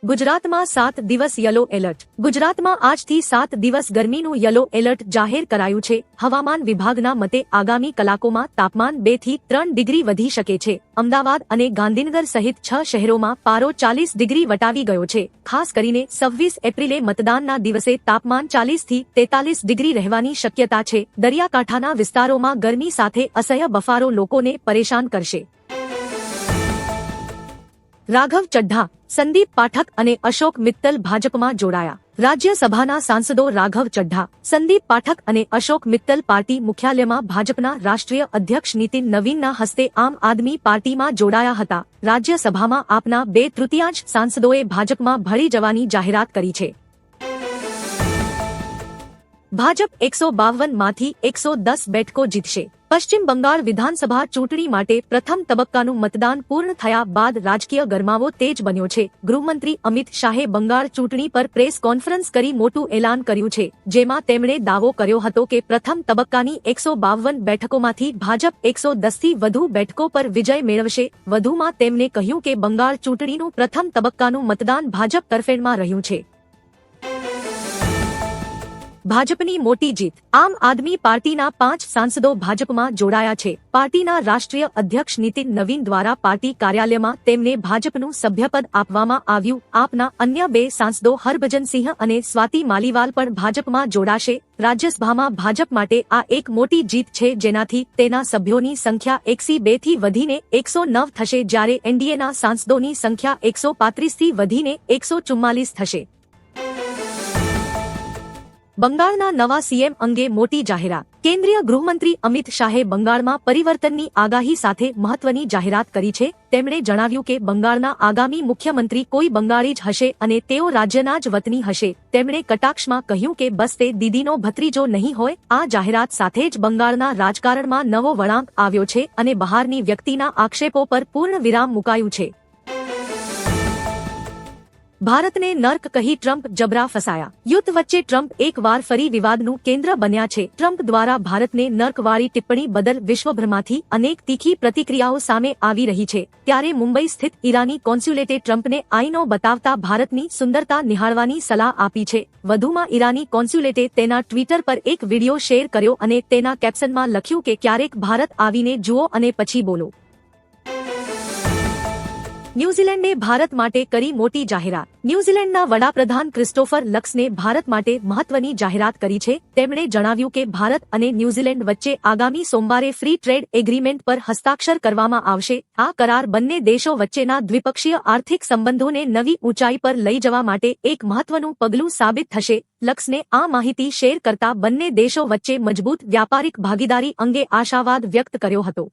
ગુજરાતમાં 7 દિવસ yellow alert. ગુજરાતમાં આજથી 7 દિવસ ગરમીનું યલો એલર્ટ જાહેર કરાયું છે। હવામાન વિભાગના મતે આગામી કલાકોમાં તાપમાન 2 થી 3 ડિગ્રી વધી શકે છે। અમદાવાદ અને ગાંધીનગર સહિત 6 શહેરોમાં પારો 40 ડિગ્રી વટાવી ગયો છે। ખાસ કરીને 26 એપ્રિલે મતદાનના દિવસે તાપમાન 40 થી 43 ડિગ્રી રહેવાની શક્યતા છે। દરિયાકાંઠાના વિસ્તારોમાં ગરમી સાથે અસહ્ય બફારો લોકોને પરેશાન કરશે। રાઘવ ચડ્ઢા, સંદીપ પાઠક અને અશોક મિત્તલ ભાજપમાં જોડાયા। રાજ્યસભાના સાંસદો રાઘવ ચડ્ઢા, સંદીપ પાઠક અને અશોક મિત્તલ પાર્ટી મુખ્યાલયમાં ભાજપના રાષ્ટ્રીય અધ્યક્ષ નીતિન નવીનના હસ્તે આમ આદમી પાર્ટીમાં જોડાયા હતા। રાજ્યસભામાં આપના 2/3 સાંસદોએ ભાજપમાં ભળી જવાની જાહેરાત કરી છે। ભાજપ 152 માંથી 110 બેઠકો જીતશે। પશ્ચિમ બંગાળ વિધાનસભા ચૂંટણી માટે પ્રથમ તબક્કાનું મતદાન પૂર્ણ થયા બાદ રાજકીય ગરમાવો તેજ બન્યો છે। ગૃહમંત્રી અમિત શાહે બંગાળ ચૂંટણી પર પ્રેસ કોન્ફરન્સ કરી મોટું એલાન કર્યું છે, જેમાં તેમણે દાવો કર્યો હતો કે પ્રથમ તબક્કાની 152 બેઠકોમાંથી ભાજપ 110 થી વધુ બેઠકો પર વિજય મેળવશે। વધુમાં તેમણે કહ્યું કે બંગાળ ચૂંટણીનું પ્રથમ તબક્કાનું મતદાન ભાજપ તરફેણમાં રહ્યું છે। ભાજપની મોટી જીત। આમ આદમી પાર્ટીના 5 સાંસદો ભાજપમાં જોડાયા છે। પાર્ટીના રાષ્ટ્રીય અધ્યક્ષ નીતિન નવીન દ્વારા પાર્ટી કાર્યાલયમાં તેમને ભાજપનું સભ્યપદ આપવામાં આવ્યું। આપના અન્ય 2 સાંસદો હરભજનસિંહ અને સ્વાતિ માલીવાલ પણ ભાજપમાં જોડાશે। રાજ્યસભામાં ભાજપ માટે આ એક મોટી જીત છે, જેનાથી તેના સભ્યોની સંખ્યા 102 થી વધીને 109 થશે, જ્યારે એનડીએના સાંસદોની સંખ્યા 135 થી વધીને 144 થશે। બંગાળના નવા સીએમ અંગે મોટી જાહેરાત। કેન્દ્રીય ગૃહમંત્રી અમિત શાહે બંગાળમાં પરિવર્તનની આગાહી સાથે મહત્વની જાહેરાત કરી છે। તેમણે જણાવ્યું કે બંગાળના આગામી મુખ્યમંત્રી કોઈ બંગાળી જ હશે અને તેઓ રાજ્યના જ વતની હશે। તેમણે કટાક્ષમાં કહ્યું કે બસ તે દીદીનો ભત્રીજો નહીં હોય। આ જાહેરાત સાથે જ બંગાળના રાજકારણમાં નવો વળાંક આવ્યો છે અને બહારની વ્યક્તિના આક્ષેપો પર પૂર્ણ વિરામ મુકાયું છે। ભારતને નર્ક કહી ટ્રમ્પ જબરા ફસાયા। યુદ્ધ વચ્ચે ટ્રમ્પ એકવાર ફરી વિવાદનું કેન્દ્ર બન્યા છે। ટ્રમ્પ દ્વારા ભારતને નર્કવાળી ટિપ્પણી બદલ વિશ્વભરમાંથી અનેક તીખી પ્રતિક્રિયાઓ સામે આવી રહી છે। ત્યારે મુંબઈ સ્થિત ઈરાની કોન્સ્યુલેટે ટ્રમ્પને આઈનો બતાવતા ભારતની સુંદરતા નિહાળવાની સલાહ આપી છે। વધુમાં ઈરાની કોન્સ્યુલેટે તેના ટ્વિટર પર એક વિડિયો શેર કર્યો અને તેના કેપ્શનમાં લખ્યું કે ક્યારેક ભારત આવીને જુઓ અને પછી બોલો। ન્યૂઝીલેન્ડે ભારત માટે કરી મોટી જાહેરાત। ન્યૂઝીલેન્ડના વડાપ્રધાન ક્રિસ્ટોફર લક્સને ભારત માટે મહત્વની જાહેરાત કરી છે। તેમણે જણાવ્યું કે ભારત અને ન્યૂઝીલેન્ડ વચ્ચે આગામી સોમવારે ફ્રી ટ્રેડ એગ્રીમેન્ટ પર હસ્તાક્ષર કરવામાં આવશે। આ કરાર બંને દેશો વચ્ચેના દ્વિપક્ષીય આર્થિક સંબંધોને નવી ઊંચાઈ પર લઈ જવા માટે એક મહત્વનું પગલું સાબિત થશે। લક્સને આ માહિતી શેર કરતા બંને દેશો વચ્ચે મજબૂત વ્યાપારિક ભાગીદારી અંગે આશાવાદ વ્યક્ત કર્યો હતો।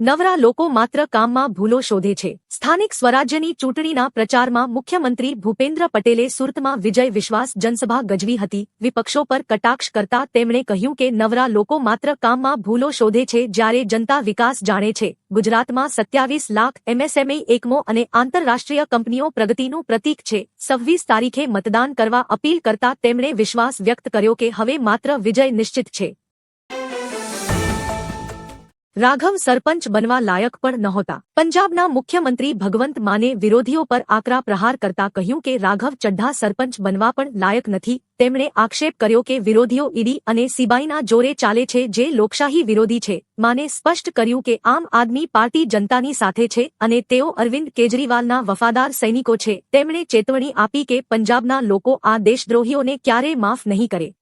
નવરા લોકો માત્ર કામમાં ભૂલો શોધે છે। સ્થાનિક સ્વરાજ્યની ચૂંટણીના પ્રચારમાં મુખ્યમંત્રી ભૂપેન્દ્ર પટેલે સુરતમાં વિજય વિશ્વાસ જનસભા ગજવી હતી। વિપક્ષો પર કટાક્ષ કરતા તેમણે કહ્યું કે નવરા લોકો માત્ર કામમાં ભૂલો શોધે છે, જ્યારે જનતા વિકાસ જાણે છે। ગુજરાતમાં 27 લાખ એમએસએમઈ એકમો અને આંતરરાષ્ટ્રીય કંપનીઓ પ્રગતિનું પ્રતીક છે। 26 તારીખે મતદાન કરવા અપીલ કરતા તેમણે વિશ્વાસ વ્યક્ત કર્યો કે હવે માત્ર વિજય નિશ્ચિત છે। રાઘવ સરપંચ બનવા લાયક પણ નહોતા। પંજાબના મુખ્યમંત્રી ભગવંત માને વિરોધીઓ પર આકરા પ્રહાર કરતા કહ્યું કે રાઘવ ચડ્ઢા સરપંચ બનવા પણ લાયક નથી। તેમણે આક્ષેપ કર્યો કે વિરોધીઓ ઈડી અને સીબીઆઈના જોરે ચાલે છે, જે લોકશાહી વિરોધી છે। માને સ્પષ્ટ કર્યું કે આમ આદમી પાર્ટી જનતાની સાથે છે અને તેઓ અરવિંદ કેજરીવાલના વફાદાર સૈનિકો છે। તેમણે ચેતવણી આપી કે પંજાબના લોકો આ દેશદ્રોહીઓને ક્યારેય માફ નહીં કરે।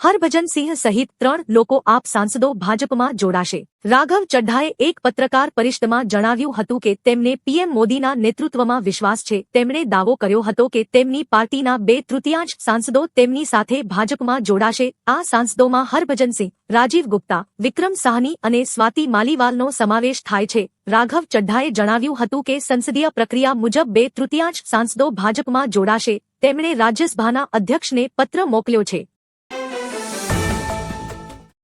હરભજનસિંહ સહિત 3 લોકો આપ સાંસદો ભાજપમાં જોડાશે। રાઘવ ચડ્ઢાએ એક પત્રકાર પરિષદમાં જણાવ્યું હતું કે તેમને પીએમ મોદીના નેતૃત્વમાં વિશ્વાસ છે। તેમણે દાવો કર્યો હતો કે તેમની પાર્ટીના 2/3 સાંસદો તેમની સાથે ભાજપમાં જોડાશે। આ સાંસદોમાં હરભજનસિંહ, રાજીવ ગુપ્તા, વિક્રમ સાહની અને સ્વાતિ માલીવાલનો સમાવેશ થાય છે। રાઘવ ચડ્ઢાએ જણાવ્યું હતું કે સંસદીય પ્રક્રિયા મુજબ 2/3 સાંસદો ભાજપમાં જોડાશે। તેમણે રાજ્યસભાના અધ્યક્ષને પત્ર મોકલ્યો છે।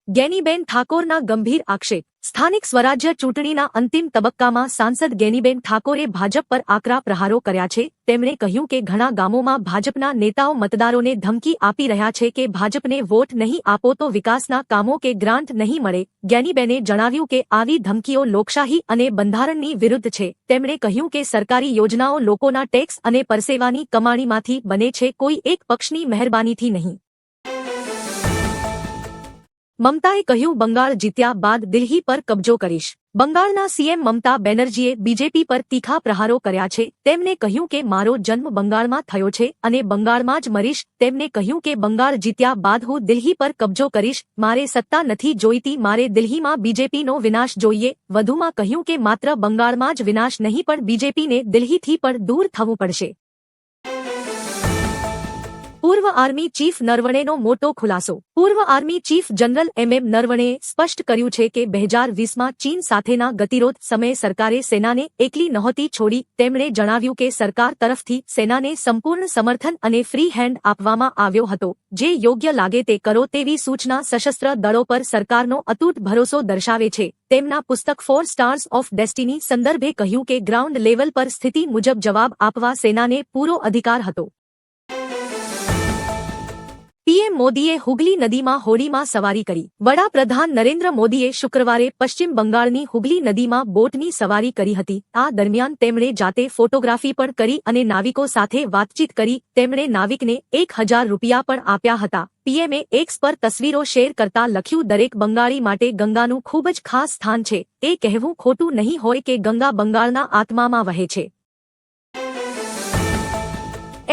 જ્ઞાનીબેન ઠાકોરના ગંભીર આક્ષેપ। સ્થાનિક સ્વરાજ્ય ચૂંટણીના અંતિમ તબક્કામાં સાંસદ ગેનીબેન ઠાકોરે ભાજપ પર આકરા પ્રહારો કર્યા છે. તેમણે કહ્યું કે ઘણા ગામોમાં ભાજપના નેતાઓ મતદારોને ધમકી આપી રહ્યા છે કે ભાજપને વોટ નહીં આપો તો વિકાસના કામો કે ગ્રાન્ટ નહીં મળે. ગેનીબેને જણાવ્યું કે આવી ધમકીઓ લોકશાહી અને બંધારણની વિરુદ્ધ છે. તેમણે કહ્યું કે સરકારી યોજનાઓ લોકોના ટેક્સ અને પરસેવાની કમાણીમાંથી બને છે, કોઈ એક પક્ષની મહેરબાનીથી નહીં. મમતાએ કહ્યું, બંગાળ જીત્યા બાદ દિલ્હી પર કબજો કરીશ. બંગાળના સીએમ મમતા બેનર્જીએ બીજેપી પર તીખા પ્રહારો કર્યા છે. તેમણે કહ્યું કે મારો જન્મ બંગાળમાં થયો છે અને બંગાળમાં જ મરીશ. તેમણે કહ્યું કે બંગાળ જીત્યા બાદ હું દિલ્હી પર કબજો કરીશ. મારે સત્તા નથી જોઈતી, મારે દિલ્હીમાં બીજેપીનો વિનાશ જોઈએ. વધુમાં કહ્યું કે માત્ર બંગાળમાં જ વિનાશ નહીં પણ બીજેપીને દિલ્હીથી પણ દૂર થવું પડશે. પૂર્વ આર્મી ચીફ નરવણેનો મોટો ખુલાસો. પૂર્વ આર્મી ચીફ જનરલ એમ નરવણેએ સ્પષ્ટ કર્યું છે કે 2020માં ચીન સાથેના ગતિરોધ સમયે સરકારે સેનાને એકલી નહોતી છોડી. તેમણે જણાવ્યું કે સરકાર તરફથી સેનાને સંપૂર્ણ સમર્થન અને ફ્રી હેન્ડ આપવામાં આવ્યો હતો. જે યોગ્ય લાગે તે કરો તેવી સૂચના સશસ્ત્ર દળો પર સરકારનો અતૂટ ભરોસો દર્શાવે છે. તેમના પુસ્તક 4 સ્ટાર્સ ઓફ ડેસ્ટિની સંદર્ભે કહ્યું કે ગ્રાઉન્ડ લેવલ પર સ્થિતિ મુજબ જવાબ આપવા સેનાને પૂરો અધિકાર હતો. પીએમ મોદીએ હુગલી નદીમાં હોડીમાં સવારી કરી. વડાપ્રધાન નરેન્દ્ર મોદીએ શુક્રવારે પશ્ચિમ બંગાળની હુગલી નદીમાં બોટની સવારી કરી હતી. આ દરમિયાન તેમણે જાતે ફોટોગ્રાફી પણ કરી અને નાવિકો સાથે વાતચીત કરી. તેમણે નાવિકને 1000 રૂપિયા પણ આપ્યા હતા. પીએમએ એક્સ પર તસવીરો શેર કરતા લખ્યું, દરેક બંગાળી માટે ગંગાનું ખૂબ જ ખાસ સ્થાન છે. એ કહેવું ખોટું નહીં હોય કે ગંગા બંગાળના આત્મામાં વહે છે.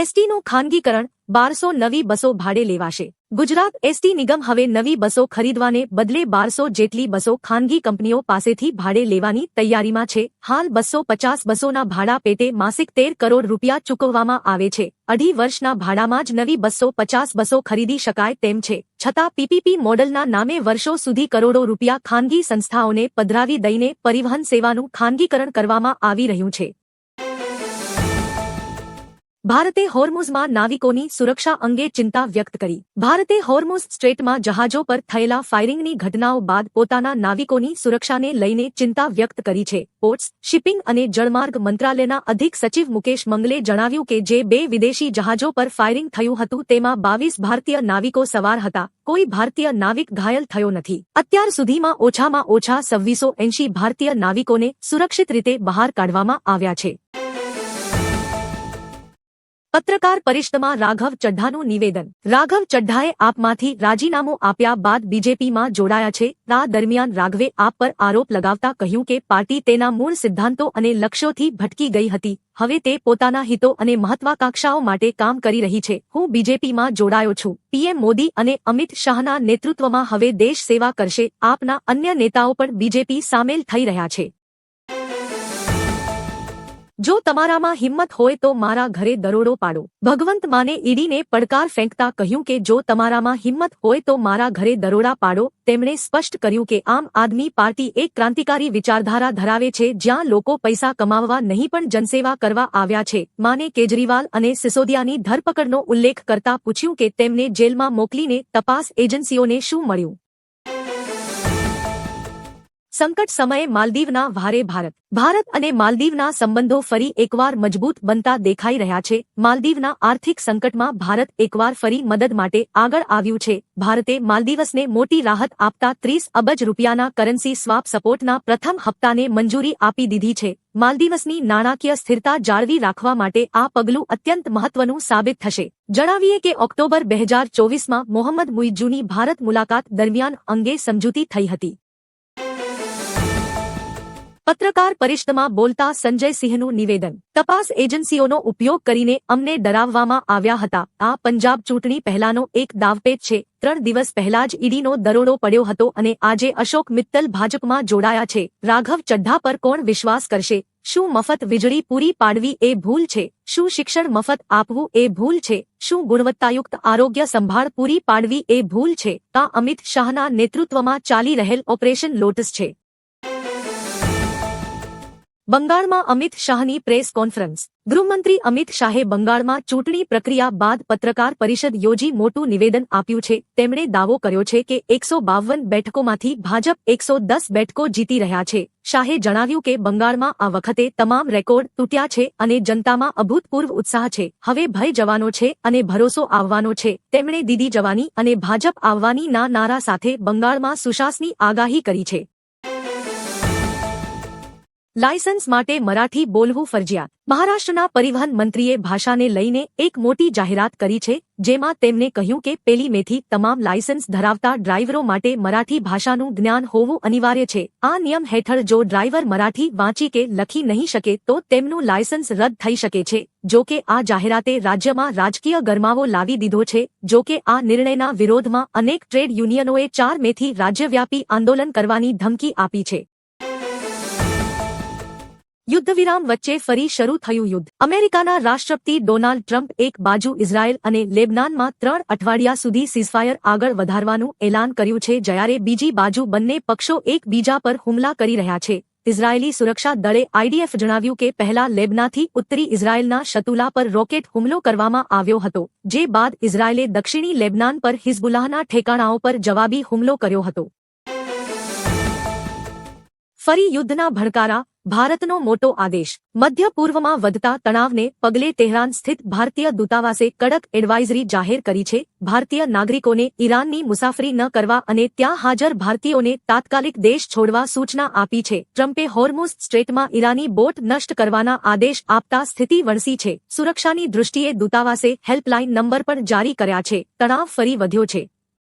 એસટીનું ખાનગીકરણ, 1200 નવી બસો ભાડે લેવાશે. ગુજરાત એસટી નિગમ હવે નવી બસો ખરીદવાને બદલે 1200 જેટલી બસો ખાનગી કંપનીઓ પાસેથી ભાડે લેવાની તૈયારીમાં છે. હાલ 250 બસોના ભાડા પેટે માસિક 13 કરોડ રૂપિયા ચૂકવવામાં આવે છે. 2.5 વર્ષના ભાડામાં જ નવી 250 બસો ખરીદી શકાય તેમ છે. છતાં પીપીપી મોડલના નામે વર્ષો સુધી કરોડો રૂપિયા ખાનગી સંસ્થાઓને પધરાવી દઈને પરિવહન સેવાનું ખાનગીકરણ કરવામાં આવી રહ્યું છે. ભારતે હોર્મુઝમાં નાવિકોની સુરક્ષા અંગે ચિંતા વ્યક્ત કરી. ભારતે હોર્મુઝ સ્ટ્રેટમાં જહાજો પર થયેલા ફાયરિંગની ઘટનાઓ બાદ પોતાના નાવિકોની સુરક્ષાને લઈને ચિંતા વ્યક્ત કરી છે. પોર્ટ્સ, શિપિંગ અને જળમાર્ગ મંત્રાલયના અધિક સચિવ મુકેશ મંગલે જણાવ્યું કે જે 2 વિદેશી જહાજો પર ફાયરિંગ થયું હતું તેમાં 22 ભારતીય નાવિકો સવાર હતા. કોઈ ભારતીય નાવિક ઘાયલ થયો નથી. અત્યાર સુધીમાં ઓછામાં ઓછા 2680 ભારતીય નાવિકોને સુરક્ષિત રીતે બહાર કાઢવામાં આવ્યા છે. પત્રકાર પરિષદમાં રાઘવ ચડ્ઢાનું નિવેદન. રાઘવ ચડ્ઢાએ આપમાંથી રાજીનામું આપ્યા બાદ બીજેપીમાં જોડાયા છે. આ દરમિયાન રાઘવે આપ પર આરોપ લગાવતા કહ્યું કે પાર્ટી તેના મૂળ સિદ્ધાંતો અને લક્ષ્યોથી ભટકી ગઈ હતી. હવે તે પોતાના હિતો અને મહત્વાકાંક્ષાઓ માટે કામ કરી રહી છે. હું બીજેપીમાં જોડાયો છું. પીએમ મોદી અને અમિત શાહના નેતૃત્વમાં હવે દેશ સેવા કરશે. આપના અન્ય નેતાઓ પણ બીજેપી સામેલ થઈ રહ્યા છે. જો તમારામાં હિંમત હોય તો મારા ઘરે દરોડો પાડો. ભગવંત માને ઈડીને પડકાર ફેંકતા કહ્યું કે જો તમારામાં હિંમત હોય તો મારા ઘરે દરોડા પાડો. તેમણે સ્પષ્ટ કર્યું કે આમ આદમી પાર્ટી એક ક્રાંતિકારી વિચારધારા ધરાવે છે જ્યાં લોકો પૈસા કમાવવા નહીં પણ જનસેવા કરવા આવ્યા છે. માને કેજરીવાલ અને સિસોદિયાની ધરપકડનો ઉલ્લેખ કરતા પૂછ્યું કે તેમને જેલમાં મોકલીને તપાસ એજન્સીઓને શું મળ્યું. સંકટ સમયે માલદીવના વહારે ભારત અને માલદીવના સંબંધો ફરી એકવાર મજબૂત બનતા દેખાઈ રહ્યા છે. માલદીવના આર્થિક સંકટમાં ભારત એકવાર ફરી મદદ માટે આગળ આવ્યું છે. ભારતે માલદીવસને મોટી રાહત આપતા 30 અબજ રૂપિયાના કરન્સી સ્વાપ સપોર્ટના પ્રથમ હપ્તાને મંજૂરી આપી દીધી છે. માલદીવસની નાણાકીય સ્થિરતા જાળવી રાખવા માટે આ પગલું અત્યંત મહત્વનું સાબિત થશે. જણાવીએ કે ઓક્ટોબર 2024માં મોહમ્મદ મુઇઝ્ઝુની ભારત મુલાકાત દરમિયાન અંગે સમજૂતી થઈ હતી. પત્રકાર પરિષદમાં બોલતા સંજય સિંહનું નિવેદન. તપાસ એજન્સીઓનો ઉપયોગ કરીને અમને ડરાવવામાં આવ્યા હતા. આ પંજાબ ચૂંટણી પહેલાનો એક દાવપેચ છે. 3 દિવસ પહેલા જ ઈડીનો દરોડો પડ્યો હતો અને આજે અશોક મિત્તલ ભાજપમાં જોડાયા છે. રાઘવ ચડ્ઢા પર કોણ વિશ્વાસ કરશે? શું મફત વીજળી પૂરી પાડવી એ ભૂલ છે? શું શિક્ષણ મફત આપવું એ ભૂલ છે? શું ગુણવત્તાયુક્ત આરોગ્ય સંભાળ પૂરી પાડવી એ ભૂલ છે? આ અમિત શાહના નેતૃત્વમાં ચાલી રહેલ ઓપરેશન લોટસ છે. બંગાળમાં અમિત શાહની પ્રેસ કોન્ફરન્સ. ગૃહમંત્રી અમિત શાહે બંગાળમાં ચૂંટણી પ્રક્રિયા બાદ પત્રકાર પરિષદ યોજી મોટું નિવેદન આપ્યું છે. તેમણે દાવો કર્યો છે કે 152 બેઠકોમાંથી ભાજપ 110 બેઠકો જીતી રહ્યા છે. શાહે જણાવ્યું કે બંગાળમાં આ વખતે તમામ રેકોર્ડ તૂટ્યા છે અને જનતામાં અભૂતપૂર્વ ઉત્સાહ છે. હવે ભય જવાનો છે અને ભરોસો આવવાનો છે. તેમણે દીદી જવાની અને ભાજપ આવવાની ના નારા સાથે બંગાળમાં સુશાસની આગાહી કરી છે. લાયસન્સ માટે મરાઠી બોલવું ફરજિયાત. મહારાષ્ટ્રના પરિવહન મંત્રીએ ભાષાને લઈને એક મોટી જાહેરાત કરી છે, જેમાં તેમણે કહ્યું કે 1 મેથી તમામ લાયસન્સ ધરાવતા ડ્રાઈવરો માટે મરાઠી ભાષાનું જ્ઞાન હોવું અનિવાર્ય છે. આ નિયમ હેઠળ જો ડ્રાઈવર મરાઠી વાંચી કે લખી નહીં શકે તો તેમનું લાયસન્સ રદ થઈ શકે છે. જો કે આ જાહેરાતે રાજ્યમાં રાજકીય ગરમાવો લાવી દીધો છે. જો કે આ નિર્ણયના વિરોધમાં અનેક ટ્રેડ યુનિયનોએ 4 મેથી રાજ્યવ્યાપી આંદોલન કરવાની ધમકી આપી છે. યુદ્ધવિરામ વચ્ચે ફરી શરૂ થયું યુદ્ધ. અમેરિકાના રાષ્ટ્રપતિ ડોનાલ્ડ ટ્રમ્પ એક બાજુ ઇઝરાયેલ અને લેબનાનમાં 3 અઠવાડિયા સુધી સીઝફાયર આગળ વધારવાનું એલાન કર્યું છે, જ્યારે બીજી બાજુ બંને પક્ષો એકબીજા પર હુમલા કરી રહ્યા છે. ઇઝરાયેલી સુરક્ષા દળે આઈડીએફ જણાવ્યું કે પહેલા લેબનાનથી ઉત્તરી ઇઝરાયેલના શતુલા પર રોકેટ હુમલો કરવામાં આવ્યો હતો, જે બાદ ઇઝરાયેલે દક્ષિણી લેબનાન પર હિઝબુલ્લાહના ઠેકાણાઓ પર જવાબી હુમલો કર્યો હતો. ફરી યુદ્ધના ભડકારા. ભારતનો મોટો આદેશ. મધ્ય પૂર્વમાં વધતા તણાવને પગલે તેહરાન સ્થિત ભારતીય દૂતાવાસે કડક એડવાઇઝરી જાહેર કરી છે. ભારતીય નાગરિકોને ઈરાનની મુસાફરી ન કરવા અને ત્યાં હાજર ભારતીયોને તાત્કાલિક દેશ છોડવા સૂચના આપી છે. ટ્રમ્પે હોર્મુઝ સ્ટ્રેટમાં ઈરાની બોટ નષ્ટ કરવાના આદેશ આપતા સ્થિતિ વણસી છે. સુરક્ષાની દૃષ્ટિએ દૂતાવાસે હેલ્પલાઇન નંબર પણ જારી કર્યા છે. તણાવ ફરી વધ્યો છે.